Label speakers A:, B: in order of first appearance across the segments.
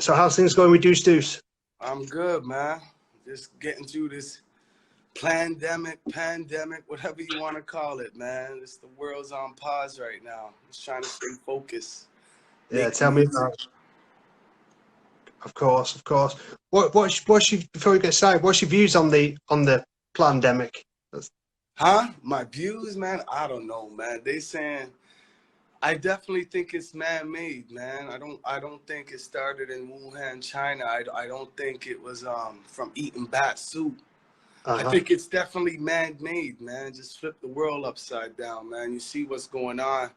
A: So how's things going with Deuce Deuce?
B: I'm good, man. Just getting through this pandemic, whatever you want to call it, man. The world's on pause right now. Just trying to stay focused.
A: Yeah,
B: Make
A: tell me
B: music.
A: about it. Of course, of course. What's your, before we get started, what's your views on the pandemic?
B: Huh? My views, man? I don't know, man. They saying I definitely think it's man-made, man. I don't think it started in Wuhan, China. I don't think it was from eating bat soup. I think it's definitely man-made, man. Just flip the world upside down, man. You see what's going on,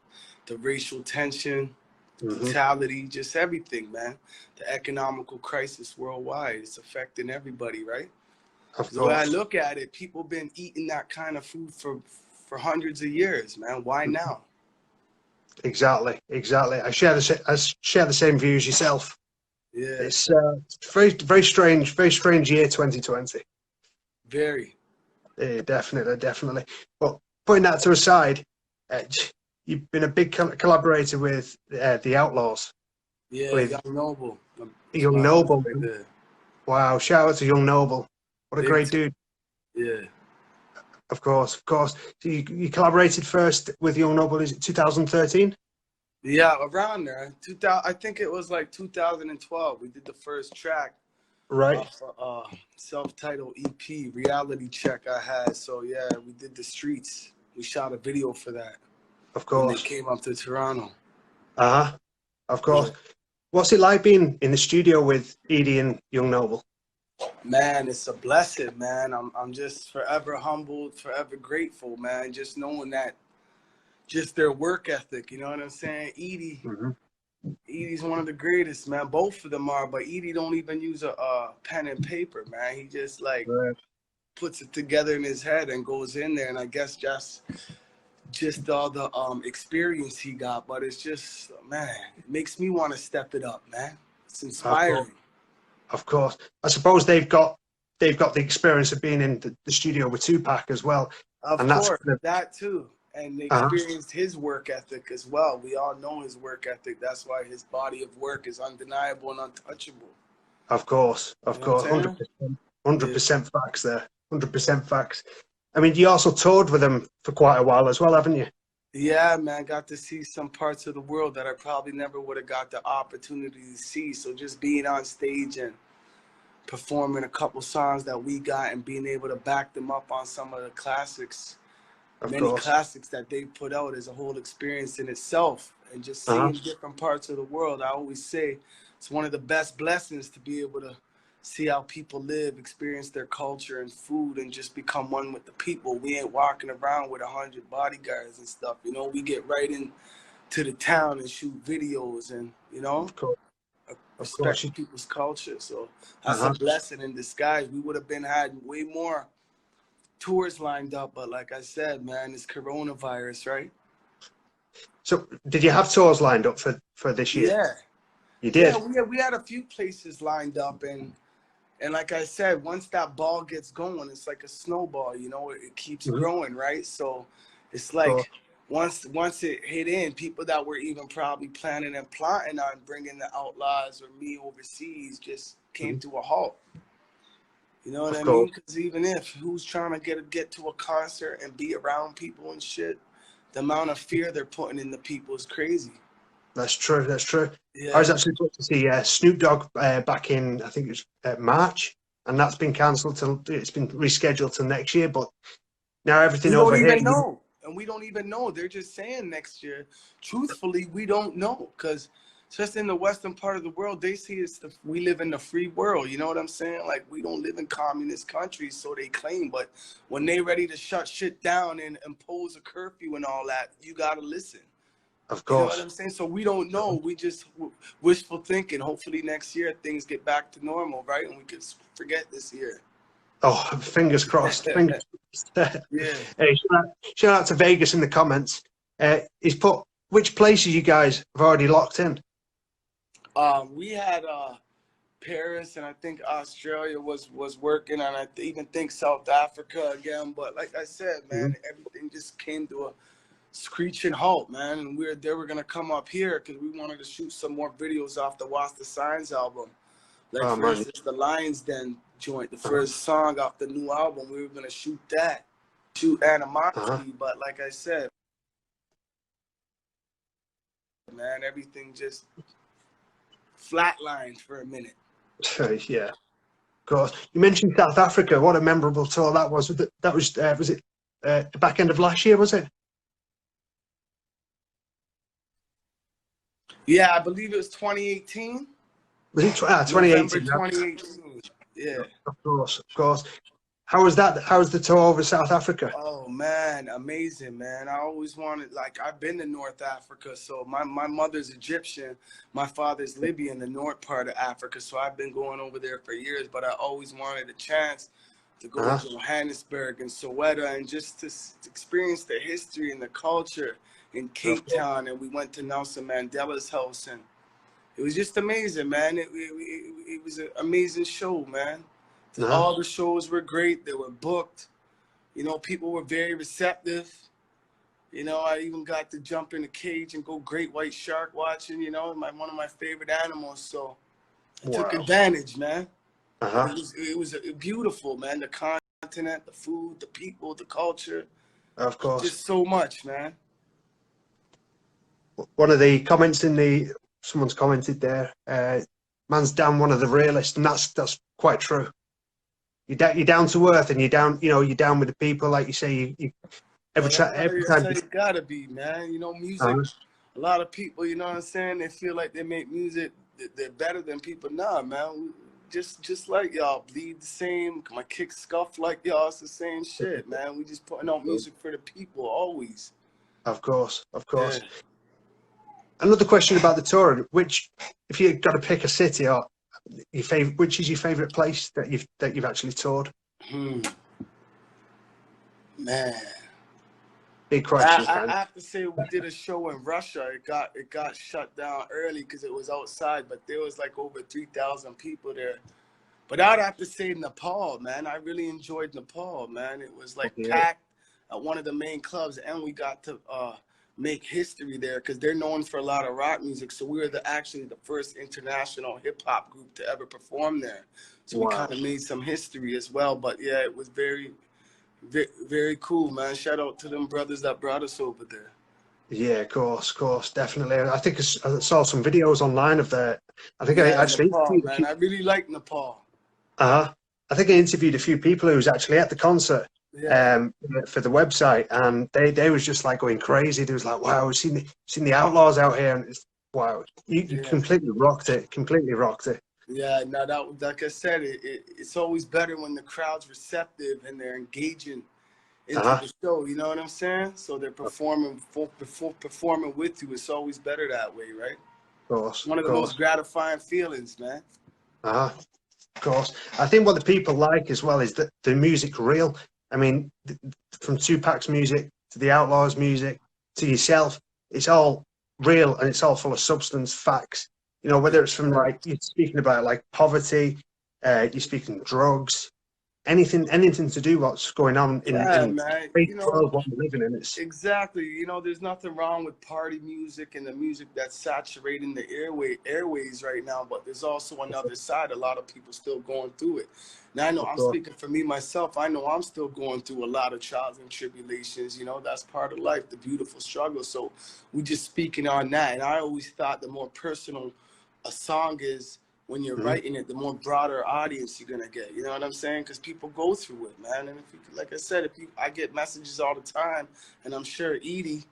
B: the racial tension, brutality, just everything, man. The economical crisis worldwide, it's affecting everybody, right?
A: Of
B: The way I
A: course.
B: look at it, people been eating that kind of food for hundreds of years, man. Why now?
A: Exactly, exactly. I share the same views yourself.
B: Yeah,
A: It's very strange year 2020.
B: very.
A: Definitely. But putting that to aside, uh, you've been a big collaborator with the Outlaws,
B: Yeah,
A: with
B: Young Noble. It's
A: Young
B: my house
A: Noble.
B: right there.
A: Wow, shout out to Young Noble. What a
B: Big
A: great dude.
B: Yeah.
A: Of course, of course. So you collaborated first with Young Noble, is it 2013?
B: Yeah, around there. 2000, I think it was like 2012. We did the first track
A: Right.
B: off self-titled EP, Reality Check I had. So yeah, we did the streets. We shot a video for that
A: Of
B: when they
A: course.
B: came up to Toronto.
A: Of
B: Yeah.
A: course. What's it like being in the studio with Edie and Young Noble?
B: Man, it's a blessing, man. I'm just forever humbled, forever grateful, man. Just knowing that, just their work ethic, you know what I'm saying? Edie's one of the greatest, man. Both of them are, but Edie don't even use a pen and paper, man. He just like
A: Right.
B: puts it together in his head and goes in there, and I guess just all the experience he got. But it's just, man, it makes me want to step it up, man. It's inspiring.
A: Of course. I suppose they've got the experience of being in the studio with Tupac as well,
B: Of
A: and that's
B: course,
A: kind of,
B: that too. And they experienced his work ethic as well. We all know his work ethic. That's why his body of work is undeniable and untouchable.
A: of course,
B: You know what I'm saying?
A: 100% facts there, 100% facts. I mean, you also toured with them for quite a while as well, haven't you?
B: Yeah, man, got to see some parts of the world that I probably never would have got the opportunity to see. So just being on stage and performing a couple songs that we got and being able to back them up on some of the classics,
A: Of
B: many
A: course.
B: classics that they put out is a whole experience in itself. And just seeing different parts of the world, I always say it's one of the best blessings to be able to see how people live, experience their culture and food, and just become one with the people. We ain't walking around with 100 bodyguards and stuff, you know. We get right into the town and shoot videos and, you know,
A: Of course. Of course.
B: respect people's culture. So that's a blessing in disguise. We would have had way more tours lined up, but like I said, man, it's coronavirus, right?
A: So, did you have tours lined up for this year?
B: Yeah.
A: You
B: Yeah,
A: did.
B: we had a few places lined up, and like I said, once that ball gets going, it's like a snowball, you know, it keeps growing, right? So it's like once it hit in, people that were even probably planning and plotting on bringing the Outlaws or me overseas just came to a halt. You know what I mean? Because even if who's trying to get to a concert and be around people and shit, the amount of fear they're putting in the people is crazy.
A: That's true. That's true.
B: Yeah.
A: I was actually supposed to see Snoop Dogg back in, I think it was March, and that's been cancelled till it's been rescheduled till next year. But now everything
B: We
A: over
B: don't
A: here,
B: even know. And we don't even know. They're just saying next year. Truthfully, we don't know. Because just in the western part of the world, they see we live in the free world. You know what I'm saying? Like, we don't live in communist countries, so they claim. But when they ready to shut shit down and impose a curfew and all that, you got to listen.
A: of
B: You know
A: course.
B: what I'm saying? So we don't know. We just wishful thinking. Hopefully next year things get back to normal, right? And we could forget this year.
A: Oh, fingers crossed. Fingers crossed.
B: Yeah.
A: Hey, shout out to Vegas in the comments. He's put which places you guys have already locked in.
B: We had Paris, and I think Australia was working, and I even think South Africa again. But like I said, man, everything just came to a screeching halt, man. And they were gonna come up here because we wanted to shoot some more videos off the Watch the Signs album. Like
A: Oh
B: for
A: man.
B: instance, the Lions Den joint, the first song off the new album, we were gonna shoot that, shoot Animosity, but like I said, man, everything just flatlined for a minute.
A: Yeah, of course. You mentioned South Africa. What a memorable tour that was. That was it the back end of last year? Was it?
B: Yeah, I believe it was 2018.
A: Was it
B: November
A: 2018?
B: 2018. Yeah.
A: Of course, of course. How was that? How was the tour over South Africa?
B: Oh man, amazing, man. I always wanted, like, I've been to North Africa, so my mother's Egyptian, my father's Libyan, the north part of Africa, so I've been going over there for years, but I always wanted a chance to go to Johannesburg and Soweto and just to experience the history and the culture in Cape Town. And we went to Nelson Mandela's house, and it was just amazing, man. It was an amazing show, man. All the shows were great. They were booked. You know, people were very receptive. You know, I even got to jump in a cage and go great white shark watching, you know, one of my favorite animals. So I took advantage, man. It was beautiful, man. The continent, the food, the people, the culture.
A: Of course.
B: Just so much, man.
A: One of the comments someone's commented there, man's damn one of the realists, and that's quite true. You're down to earth, and you're down with the people, like you say. Every time
B: you gotta be, man. You know, music. A lot of people, you know what I'm saying? They feel like they make music, they're better than people. Nah, man. Just like y'all, bleed the same. My kicks scuff like y'all. It's the same shit, man. We just putting out music for the people, always.
A: Of course, of course.
B: Yeah.
A: Another question about the tour: if you got to pick a city or your favorite, which is your favorite place that you've actually toured?
B: Man,
A: big question.
B: I have to say, we did a show in Russia. It got shut down early because it was outside, but there was like over 3,000 people there. But I'd have to say Nepal, man. I really enjoyed Nepal, man. It was like packed at one of the main clubs, and we got to make history there because they're known for a lot of rock music. So we were actually the first international hip hop group to ever perform there. So we kind of made some history as well. But yeah, it was very, very, very cool, man. Shout out to them brothers that brought us over there.
A: Yeah, of course, definitely. I think I saw some videos online of that. I think I actually
B: Nepal, man. I really like Nepal.
A: I think I interviewed a few people who was actually at the concert. For the website, and they was just like going crazy. They was like, wow, we've seen the Outlaws out here, and it's, wow, you completely rocked it.
B: Yeah, no, that, like I said, it's always better when the crowd's receptive and they're engaging into the show. You know what I'm saying? So they're performing with you. It's always better that way, right?
A: Of course.
B: One of the most gratifying feelings, man.
A: Of course. I think what the people like as well is that the music real. I mean, from Tupac's music to the Outlaws' music to yourself, it's all real and it's all full of substance, facts. You know, whether it's from like you're speaking about like poverty, you're speaking drugs, anything to do what's going on in the world what we're living in.
B: Exactly. You know, there's nothing wrong with party music and the music that's saturating the airways right now, but there's also another side. A lot of people still going through it. Now, I know I'm speaking for me, myself. I know I'm still going through a lot of trials and tribulations. You know, that's part of life, the beautiful struggle. So we just speaking on that. And I always thought the more personal a song is, when you're writing it, the more broader audience you're gonna get. You know what I'm saying? Because people go through it, man. And if you, like I said, I get messages all the time, and I'm sure Edie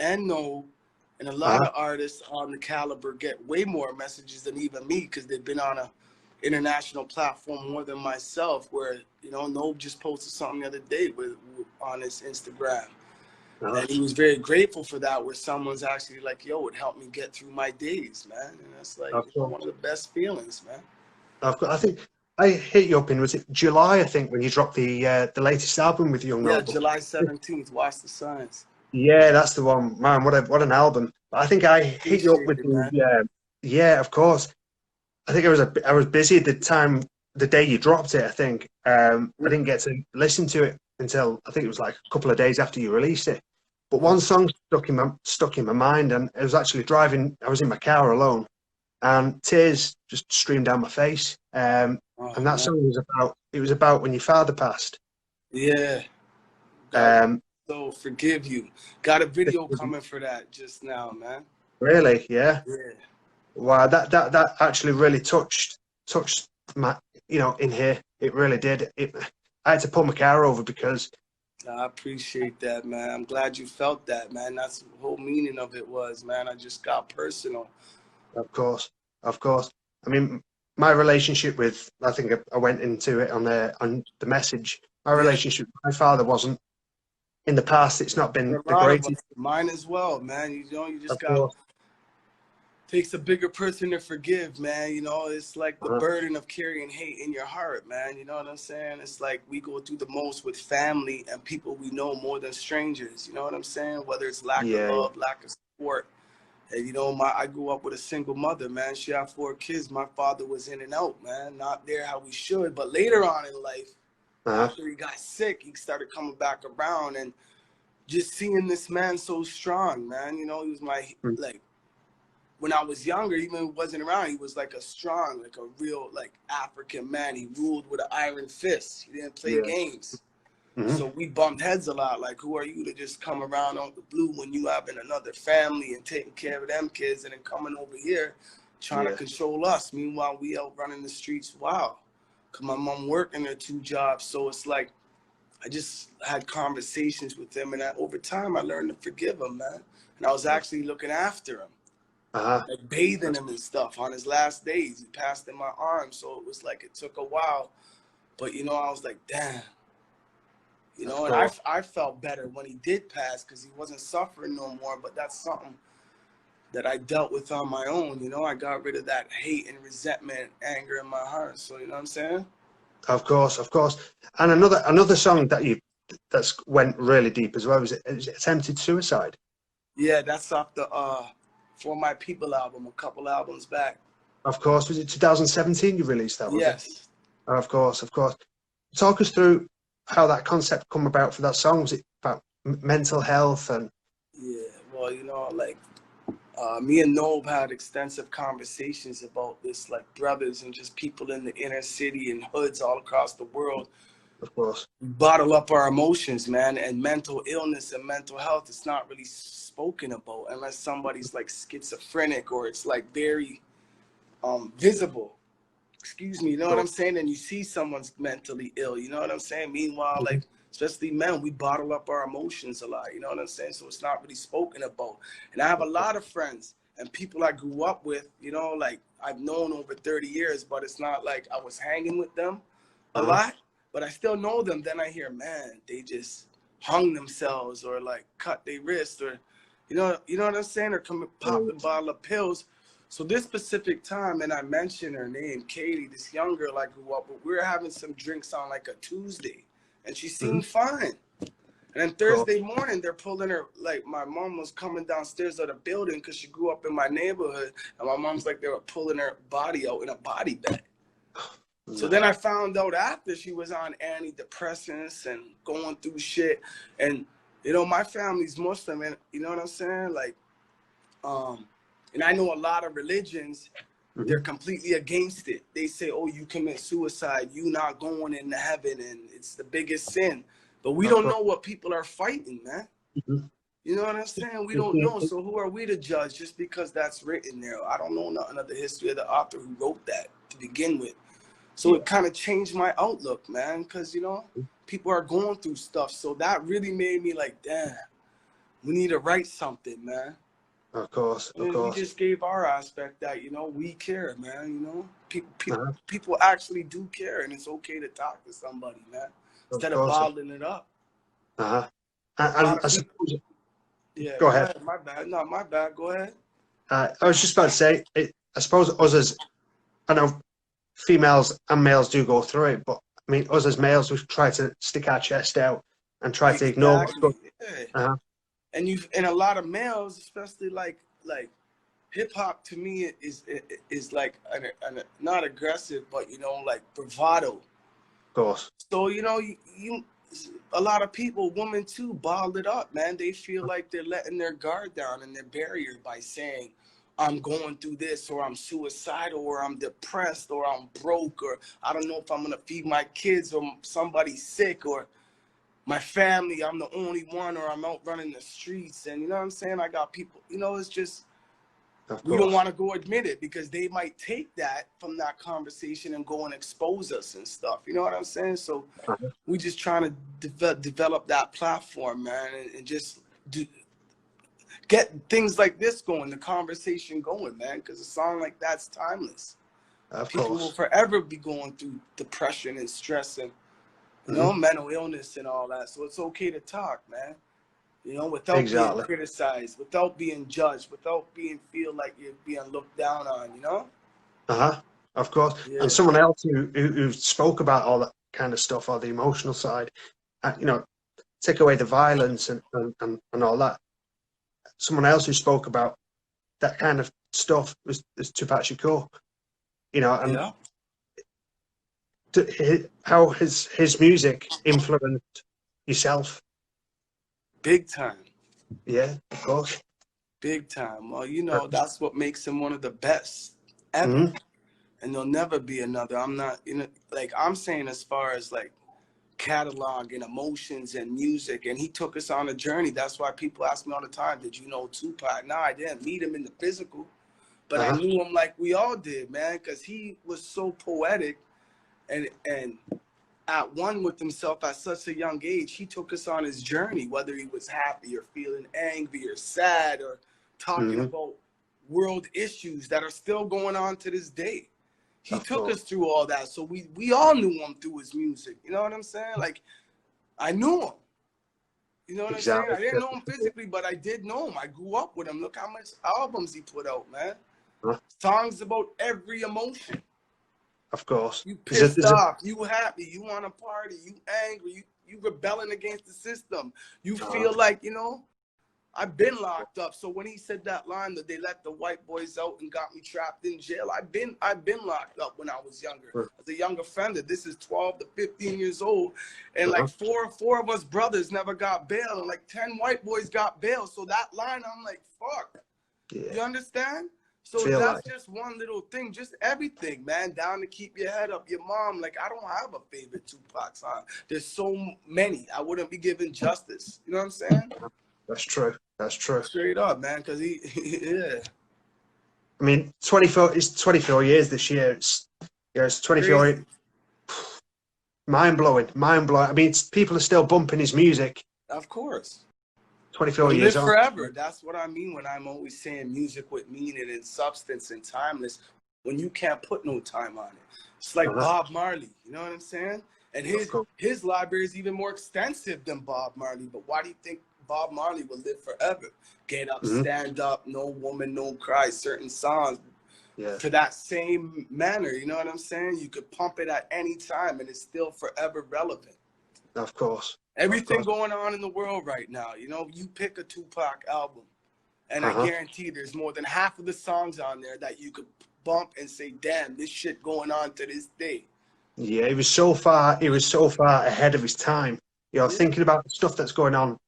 B: and No and a lot of artists on the caliber get way more messages than even me, because they've been on a international platform more than myself. Where, you know, No just posted something the other day on his Instagram. And he was very grateful for that, where someone's actually like, yo, it helped me get through my days, man. And that's like one of the best feelings, man.
A: I think I hit you up in, was it July, I think, when you dropped the latest album with Young Noble?
B: Yeah, July 17th, Watch the Signs.
A: Yeah, that's the one. Man, what an album. I think I hit you up with yeah, of course. I think I was busy at the day you dropped it, I think. I didn't get to listen to it until I think it was like a couple of days after you released it. But one song stuck in my mind, and it was actually driving. I was in my car alone, and tears just streamed down my face.
B: Oh
A: And that
B: man.
A: song was about. It was about when your father passed.
B: Yeah. God
A: Um,
B: so forgive you. Got a video coming for that just now, man.
A: really, yeah.
B: Yeah.
A: Wow, that actually really touched my, in here. It really did. I had to pull my car over because,
B: I appreciate that, man. I'm glad you felt that, man. That's the whole meaning of it was, man. I just got personal.
A: of course, of course. I mean, my relationship with, I think I went into it on the message. My
B: Yeah.
A: relationship with my father wasn't, in the past. It's not
B: For
A: been
B: a
A: the
B: lot of us,
A: greatest.
B: mine as well, man. You know, you just
A: Of
B: got
A: course.
B: takes a bigger person to forgive, man. You know, it's like the
A: Uh-huh.
B: burden of carrying hate in your heart, man. You know what I'm saying? It's like we go through the most with family and people we know more than strangers. You know what I'm saying? Whether it's lack of
A: Yeah, yeah.
B: love, lack of support. And you know, I grew up with a single mother, man. She had 4 kids. My father was in and out, man. Not there how we should. But later on in life,
A: Uh-huh.
B: after he got sick, he started coming back around, and just seeing this man so strong, man. You know, he was my
A: Mm.
B: like when I was younger, even when he wasn't around, he was like a strong, like a real like African man. He ruled with an iron fist. He didn't play
A: Yeah.
B: games.
A: Hmm.
B: So we bumped heads a lot. Like, who are you to just come around on the blue when you having another family and taking care of them kids, and then coming over here trying to
A: Yeah.
B: control us? Meanwhile, we out running the streets. Wow. Cause my mom working her 2 jobs. So it's like, I just had conversations with him, and over time I learned to forgive him, man. And I was actually looking after him,
A: Uh-huh.
B: like bathing
A: That's
B: him and stuff on his last days. He passed in my arms, so it was like it took a while, but you know, I was like, damn, you
A: of
B: know, and
A: course.
B: I felt better when he did pass because he wasn't suffering no more. But that's something that I dealt with on my own. You know, I got rid of that hate and resentment, anger in my heart. So you know what I'm saying?
A: Of course, of course. And another song that's went really deep as well is it Attempted Suicide.
B: Yeah, that's off the For My People album, a couple albums back.
A: Of course, was it 2017 you released that, was it?
B: Yes.
A: Of course, of course. Talk us through how that concept come about for that song. Was it about mental health and
B: Yeah. Well, you know, like me and Nob had extensive conversations about this, like brothers and just people in the inner city and hoods all across the world
A: of course.
B: bottle up our emotions, man. And mental illness and mental health is not really spoken about unless somebody's like schizophrenic or it's like very visible. Excuse me, you know what I'm saying? And you see someone's mentally ill, you know what I'm saying? Meanwhile,
A: Mhm.
B: like, especially men, we bottle up our emotions a lot, you know what I'm saying? So it's not really spoken about. And I have a lot of friends and people I grew up with, you know, like I've known over 30 years, but it's not like I was hanging with them a
A: Uh-huh.
B: lot, but I still know them. Then I hear, man, they just hung themselves or like cut their wrist or, you know what I'm saying? Or come pop a bottle of pills. So this specific time, and I mentioned her name, Katie, this young girl I grew up with, we were having some drinks on like a Tuesday, and she
A: Mhm.
B: seemed fine. And then
A: Of course.
B: Thursday morning, they're pulling her, like my mom was coming downstairs of the building because she grew up in my neighborhood, and my mom's like, they were pulling her body out in a body bag. So then
A: No.
B: I found out after she was on antidepressants and going through shit. And, you know, my family's Muslim, and you know what I'm saying? Like, um, and I know a lot of religions, they're
A: Mhm.
B: completely against it. They say, oh, you commit suicide, you not going into heaven, and it's the biggest sin. But we
A: Of
B: don't
A: course.
B: know what people are fighting, man.
A: Mhm.
B: You know what I'm saying? We don't know. So who are we to judge just because that's written there? I don't know nothing of the history of the author who wrote that to begin with. So
A: Yeah.
B: it kind of changed my outlook, man, because, you know, people are going through stuff. So that really made me like, damn, we need to write something, man.
A: Of course. Of
B: And we
A: course.
B: just gave our aspect that, you know, we care, man. You know,
A: Uh-huh.
B: people actually do care, and it's okay to talk to somebody, man,
A: Of
B: instead of
A: course.
B: bottling it up.
A: Uh-huh.
B: A lot
A: And
B: of
A: I
B: people,
A: suppose,
B: yeah,
A: go
B: go
A: ahead.
B: ahead. My bad. No, my bad. Go ahead.
A: I was just about to say, I suppose us as, I know females and males do go through it, but I mean, us as males, we try to stick our chest out and try to ignore what's going.
B: Exactly. Yeah.
A: Uh-huh.
B: And a lot of males, especially like hip hop, to me is like not aggressive, but you know, like bravado.
A: Of course.
B: So you know, a lot of people, women too, balled it up, man. They feel like they're letting their guard down and their barrier by saying, I'm going through this, or I'm suicidal, or I'm depressed, or I'm broke, or I don't know if I'm going to feed my kids, or somebody's sick, or my family, I'm the only one, or I'm out running the streets. And you know what I'm saying? I got people, you know, it's just, we don't want to go admit it because they might take that from that conversation and go and expose us and stuff. You know what I'm saying? So we just trying to develop that platform, man, and just get things like this going, the conversation going, man, because a song like that's timeless. People will forever be going through depression and stress and, you know, mental illness and all that. So it's okay to talk, man. You know, without being criticized, without being judged, without feel like you're being looked down on, you know?
A: Of course. Yeah. And someone else who spoke about all that kind of stuff, or the emotional side, you know, take away the violence and all that. Someone else who spoke about that kind of stuff was Tupac Shakur. You know, and how his music influenced yourself.
B: Big time.
A: Yeah, of course.
B: Big time. Well, you know, that's what makes him one of the best ever. And there'll never be another. I'm not, you know, like I'm saying as far as like catalog and emotions and music. And he took us on a journey. That's why people ask me all the time, did you know Tupac? No, I didn't meet him in the physical. But I knew him like we all did, man, because he was so poetic and at one with himself at such a young age. He took us on his journey, whether he was happy or feeling angry or sad or talking about world issues that are still going on to this day. He took us through all that. So we all knew him through his music. You know what I'm saying? Like, I knew him. You know what I'm saying? I didn't know him physically, but I did know him. I grew up with him. Look how much albums he put out, man. Songs about every emotion.
A: Of course.
B: You pissed off, you happy, you want to party, you angry, you rebelling against the system. You feel like, you know, I've been locked up. So when he said that line that they let the white boys out and got me trapped in jail, I've been locked up when I was younger. As a young offender, this is 12 to 15 years old. And like four of us brothers never got bail, and like 10 white boys got bail. So that line, I'm like, fuck. Yeah. You understand? So that's just one little thing, just everything, man, down to keep your head up. Your mom, like, I don't have a favorite Tupac song. There's so many. I wouldn't be given justice. You know what I'm saying?
A: That's true. That's true.
B: Straight up, man, because yeah.
A: I mean, 24, it's 24 years this year. It's 24 years. Mind-blowing, mind-blowing. I mean, people are still bumping his music.
B: Of course.
A: 24 years
B: live forever. That's what I mean when I'm always saying music with meaning and substance and timeless, when you can't put no time on it. It's like Bob Marley, you know what I'm saying? And his library is even more extensive than Bob Marley. But why do you think Bob Marley will live forever? Get up, stand up, no woman, no cry, certain songs to that same manner, you know what I'm saying? You could pump it at any time and it's still forever relevant.
A: Of course.
B: Everything going on in the world right now, you know, you pick a Tupac album and I guarantee there's more than half of the songs on there that you could bump and say, damn, this shit going on to this day.
A: Yeah, he was so far ahead of his time. You know, thinking about the stuff that's going on,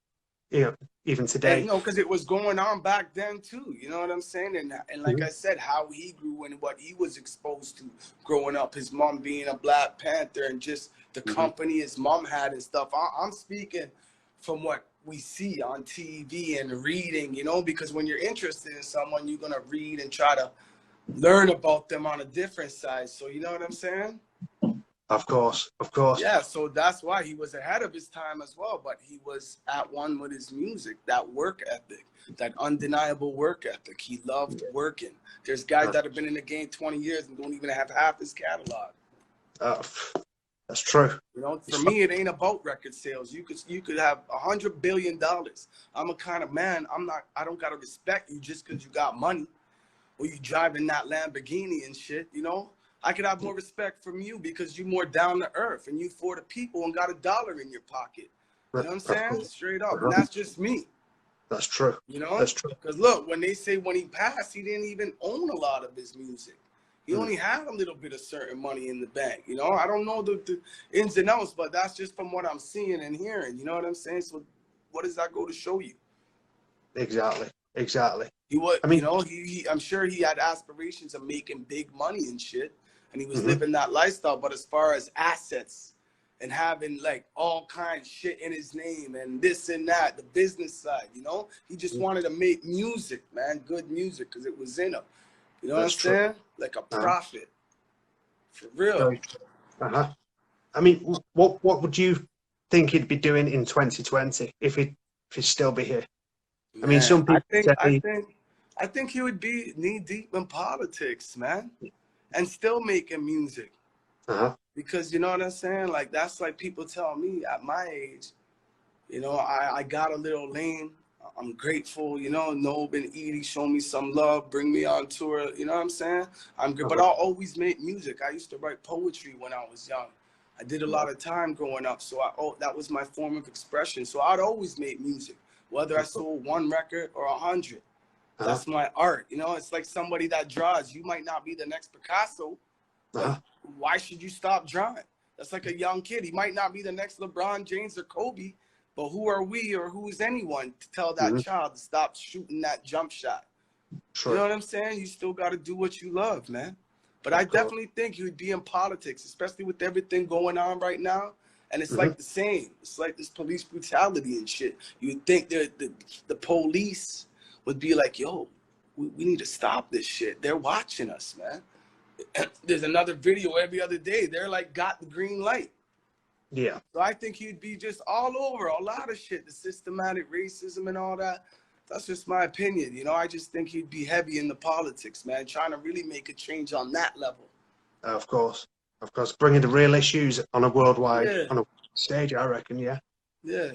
A: you know, even today.
B: And, you know, because it was going on back then too, you know what I'm saying? And like I said, how he grew and what he was exposed to growing up, his mom being a Black Panther and just the company his mom had and stuff. I'm speaking from what we see on TV and reading, you know, because when you're interested in someone, you're going to read and try to learn about them on a different side. So, you know what I'm saying?
A: Of course, of course.
B: Yeah, so that's why he was ahead of his time as well, but he was at one with his music, that work ethic, that undeniable work ethic. He loved working. There's guys that have been in the game 20 years and don't even have half his catalog.
A: That's true.
B: You know, for me, it ain't about record sales. You could have $100 billion. I'm a kind of man, I don't gotta respect you just because you got money or you driving that Lamborghini and shit, you know? I could have more respect from you because you're more down to earth and you for the people and got $1 in your pocket. You know what I'm saying? Straight up. And that's just me.
A: That's true.
B: You know?
A: That's true.
B: Because look, when they say when he passed, he didn't even own a lot of his music. He only had a little bit of certain money in the bank, you know. I don't know the ins and outs, but that's just from what I'm seeing and hearing. You know what I'm saying? So, what does that go to show you?
A: Exactly. Exactly.
B: He was,
A: I
B: you
A: mean,
B: know, I'm sure he had aspirations of making big money and shit, and he was
A: mhm.
B: living that lifestyle. But as far as assets and having like all kinds of shit in his name and this and that, the business side, you know, he just wanted to make music, man, good music, because it was in him. You know what I'm
A: That's true.
B: saying? Like a
A: Uh-huh.
B: prophet, for real.
A: Very true. Uh-huh. I mean, what would you think he'd be doing in 2020 if he'd still be here? I mean,
B: Man,
A: some people say,
B: I think he would be knee deep in politics, man, and still making music.
A: uh-huh,
B: Because you know what I'm saying? Like that's like people tell me at my age, you know, I got a little lame. I'm grateful, you know, Nob and Edie show me some love, bring me on tour, you know what I'm saying? I'm good, but
A: uh-huh,
B: I'll always make music. I used to write poetry when I was young. I did a
A: yeah,
B: lot of time growing up, so that was my form of expression. So I'd always make music, whether I sold one record or 100.
A: uh-huh,
B: That's my art, you know. It's like somebody that draws. You might not be the next Picasso, but
A: uh-huh,
B: why should you stop drawing? That's like a young kid. He might not be the next LeBron James or Kobe, but who are we or who is anyone to tell that
A: mhm,
B: child to stop shooting that jump shot? You know
A: true,
B: what I'm saying? You still got to do what you love, man. But I
A: of course.
B: definitely think he would be in politics, especially with everything going on right now. And it's
A: Mhm,
B: like the same. It's like this police brutality and shit. You would think the police would be like, yo, we need to stop this shit. They're watching us, man. There's another video every other day. They're like, got the green light.
A: yeah,
B: So I think he'd be just all over a lot of shit, the systematic racism and all that. That's just my opinion. You know, I just think he'd be heavy in the politics, man, trying to really make a change on that level.
A: of course, of course. Bringing the real issues on a worldwide,
B: Yeah,
A: on a stage, I reckon, yeah,
B: yeah.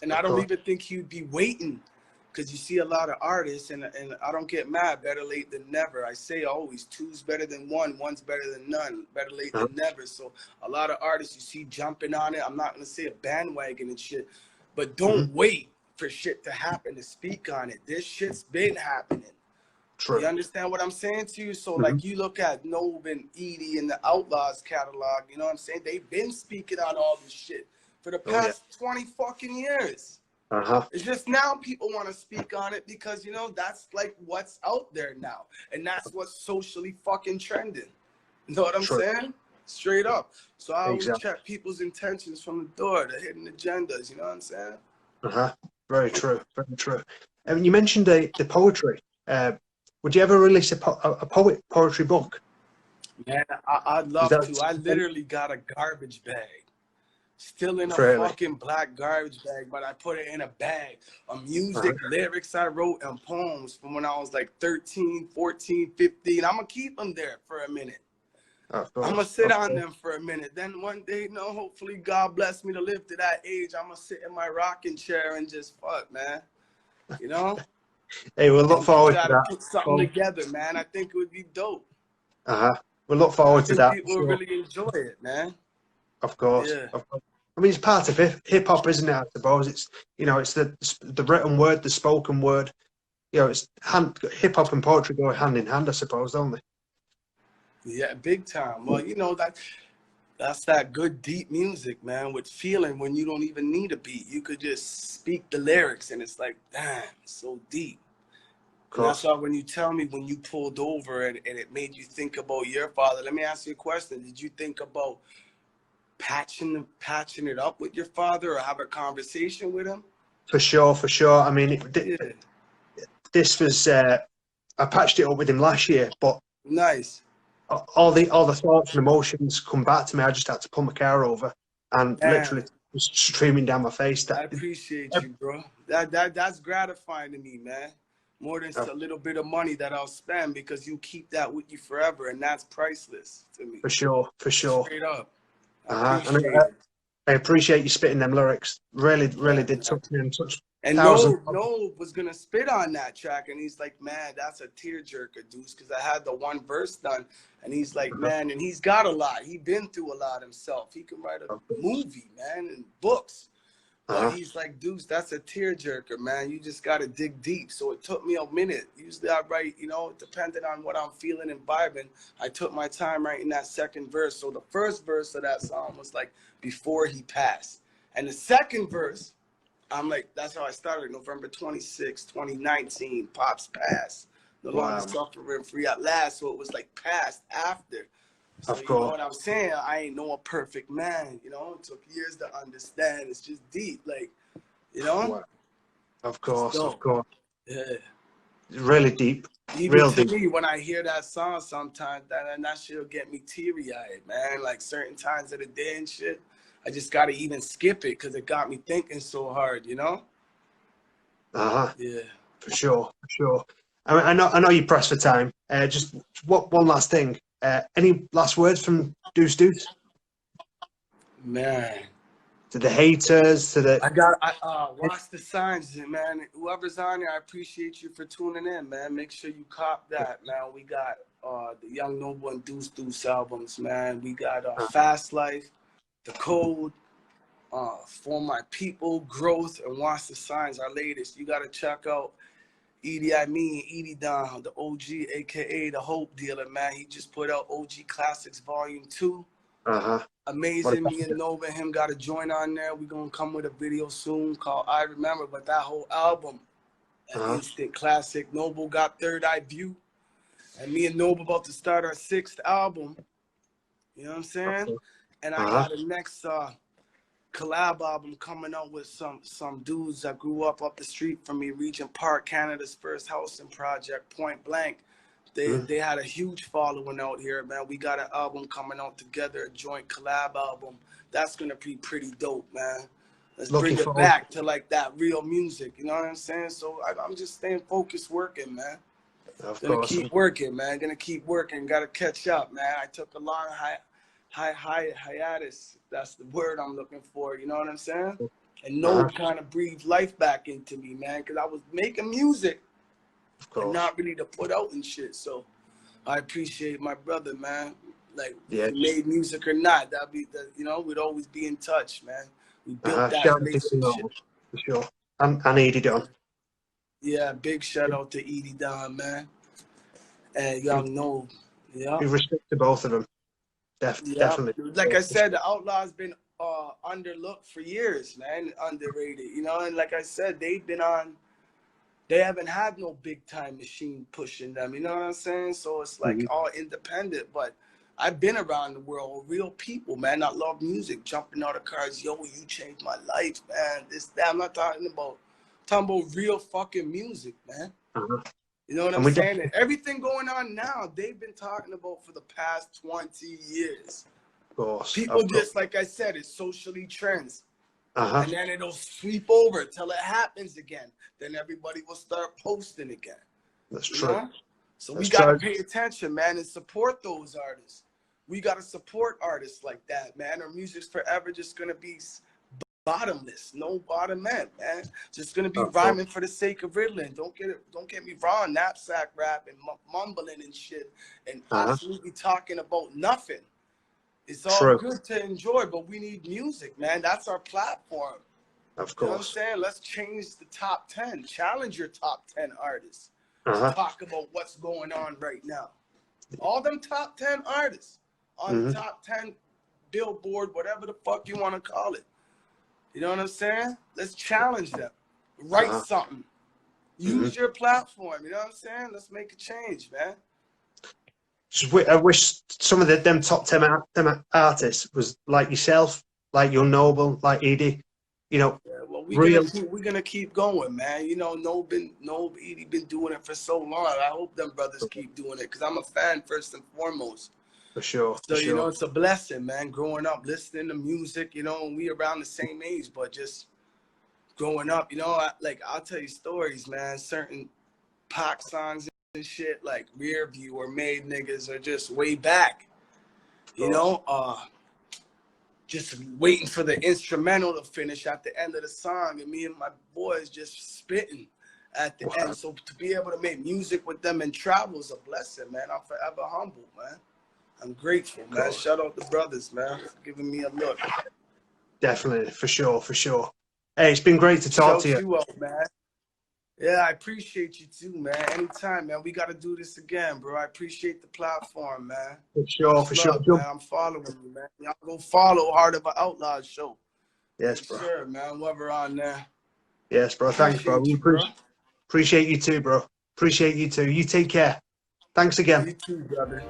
B: And I
A: of
B: don't
A: course.
B: even think he'd be waiting, because you see a lot of artists, and I don't get mad, better late than never. I say always, two's better than one, one's better than none, better late
A: Uh-huh,
B: than never. So a lot of artists you see jumping on it. I'm not going to say a bandwagon and shit, but
A: mhm,
B: don't wait for shit to happen to speak on it. This shit's been happening. You
A: true.
B: understand what I'm saying to you? So
A: Mhm,
B: like you look at Nove and Edie and the Outlaws catalog, you know what I'm saying? They've been speaking on all this shit for the
A: oh, yeah.
B: past 20 fucking years.
A: Uh-huh,
B: It's just now people want to speak on it because, you know, that's like what's out there now. And that's what's socially fucking trending. You know what I'm
A: true.
B: saying? Straight up. So I always
A: Exactly.
B: check people's intentions from the door, the hidden agendas. You know what I'm saying?
A: Uh-huh. Very true. Very true. And you mentioned the poetry. Uh, would you ever release a poetry book?
B: Man, I'd
A: Is
B: love
A: that
B: to. I literally got a garbage bag. Still in a
A: really?
B: fucking black garbage bag, but I put it in a bag of
A: Uh-huh.
B: music, lyrics I wrote, and poems from when I was like 13, 14, 15. I'm going to keep them there for a minute.
A: Of
B: I'm going to
A: course.
B: sit
A: Of
B: on
A: course.
B: them for a minute. Then one day, you know, hopefully God bless me to live to that age. I'm going to sit in my rocking chair and just fuck, man. You know?
A: Hey, we'll look
B: And
A: forward
B: try
A: to
B: to
A: that.
B: put something
A: Well,
B: together, man. I think it would be dope.
A: uh-huh. We'll look
B: I
A: forward to
B: think
A: that.
B: people would
A: Sure.
B: really enjoy it, man.
A: Of course.
B: Yeah.
A: Of course. I mean, it's part of hip hop, isn't it? I suppose it's it's the written word, the spoken word. It's hip hop and poetry go hand in hand, I suppose, don't they?
B: Yeah, big time. Well, you know, that's that good deep music, man, with feeling when you don't even need a beat. You could just speak the lyrics and it's like, damn, it's so deep.
A: Of
B: And that's
A: course.
B: why when you tell me when you pulled over and it made you think about your father, let me ask you a question. Did you think about patching it up with your father or have a conversation with him?
A: For sure, for sure. I mean,
B: Yeah.
A: this was I patched it up with him last year, but
B: Nice.
A: all the thoughts and emotions come back to me. I just had to pull my car over, and literally
B: Man,
A: was streaming down my face.
B: I appreciate you, bro. That's gratifying to me, man. More than a little bit of money that I'll spend, because you keep that with you forever, and that's priceless to me.
A: For sure, for sure.
B: Straight up. I
A: And
B: appreciate it.
A: I appreciate you spitting them lyrics. Really, really
B: Yeah,
A: did
B: man.
A: touch me and touch
B: And
A: thousands.
B: No was gonna spit on that track, and he's like, man, that's a tearjerker, Deuce, because I had the one verse done, and he's like, man, and he's got a lot. He been through a lot himself. He can write a movie, man, and books. But he's like, Deuce, that's a tearjerker, man. You just got to dig deep. So it took me a minute. Usually I write, you know, depending on what I'm feeling and vibing, I took my time writing that second verse. So the first verse of that song was like, before he passed. And the second verse, I'm like, that's how I started, November 26, 2019, Pops passed. No longer suffering free at last. So it was like past after. So you know what I'm saying? I ain't no a perfect man, you know? It took years to understand. It's just deep, like, you know?
A: Wow. Of course.
B: Yeah.
A: Really deep.
B: Even
A: Real
B: to
A: deep.
B: me, when I hear that song sometimes, that shit'll get me teary-eyed, man. Like certain times of the day and shit, I just gotta even skip it because it got me thinking so hard, you know? Yeah.
A: For sure. I know you're pressed for time. Just one last thing. Any last words from Deuce Deuce?
B: Man.
A: To the haters, to the...
B: I watch the signs, man. Whoever's on there, I appreciate you for tuning in, man. Make sure you cop that, man. We got the Young Noble and Deuce Deuce albums, man. We got Fast Life, The Code, For My People, Growth, and Watch the Signs, our latest. You gotta check out Edie Edie Don, the OG, aka the Hope Dealer, man. He just put out OG Classics Volume 2. Amazing. Me and Nova and him got a joint on there. We're gonna come with a video soon called I Remember, but that whole album, an instant classic. Noble got Third Eye View, and me and Noble about to start our 6th album. You know what I'm saying? And I got a next collab album coming out with some dudes that grew up the street from me, Regent Park, Canada's first housing project, Point Blank. They had a huge following out here, man. We got an album coming out together, a joint collab album. That's gonna be pretty dope, man. Let's bring it back to like that real music, you know what I'm saying? So I'm just staying focused, working, man. Gonna keep working, man. Gonna keep working. Gotta catch up, man. I took a long hiatus. That's the word I'm looking for. You know what I'm saying? And no kind of breathed life back into me, man, because I was making music. And not really to put out and shit. So I appreciate my brother, man. Like, if he made music or not, that'd be you know, we'd always be in touch, man. We built that relationship.
A: For sure. And Edie Don.
B: Yeah, big shout out to Edie Don, man. And Young Noble. Yeah.
A: We respect to both of them. Definitely.
B: Like I said, the Outlaw's been underlooked for years, man. Underrated. You know, and like I said, they haven't had no big time machine pushing them, you know what I'm saying? So it's like all independent, but I've been around the world with real people, man. I love music, jumping out of cars, yo, you changed my life, man. This, that. I'm not talking about real fucking music, man. You know what I'm saying? And everything going on now, they've been talking about for the past 20 years. People just, like I said, it's socially trends. And then it'll sweep over till it happens again. Then everybody will start posting again.
A: That's true. Know?
B: So we got to pay attention, man, and support those artists. We got to support artists like that, man. Our music's forever just going to be bottomless. No bottom end, man. Just going to be rhyming for the sake of riddling. Don't get me wrong. Knapsack rap and mumbling and shit and absolutely talking about nothing. It's all good to enjoy, but we need music, man. That's our platform.
A: Of course.
B: You know what I'm saying? Let's change the top 10. Challenge your top 10 artists. To talk about what's going on right now. All them top 10 artists on the top 10 Billboard, whatever the fuck you want to call it. You know what I'm saying? Let's challenge them. Write something. Use your platform. You know what I'm saying? Let's make a change, man.
A: I wish some of them top 10 artists was like yourself, like Young Noble, like Edie, you know.
B: Yeah, well, we're gonna keep going, man. You know, Edie been doing it for so long. I hope them brothers keep doing it because I'm a fan first and foremost.
A: For sure.
B: So you know, it's a blessing, man. Growing up, listening to music, you know, and we around the same age, but just growing up, you know, I'll tell you stories, man. Certain Pac songs and shit like Rear View or Made Niggas are just way back, you know, just waiting for the instrumental to finish at the end of the song and me and my boys just spitting at the end. So to be able to make music with them and travel is a blessing, man. I'm forever humble, man. I'm grateful, man. Shout out the brothers, man, for giving me a look.
A: Definitely, for sure. Hey, it's been great to talk to
B: Shout
A: you.
B: you up, man. Yeah, I appreciate you too, man. Anytime, man. We got to do this again, bro. I appreciate the platform, man.
A: For sure,
B: Much
A: for sure.
B: love, man. I'm following you, man. Y'all go follow Heart of an Outlaw show.
A: Yes,
B: For
A: bro.
B: sure, man. Whoever on there.
A: Yes, bro. Thanks, bro.
B: Appreciate
A: We
B: you, bro.
A: appreciate you too, bro. Appreciate you too. You take care. Thanks again.
B: You too, brother.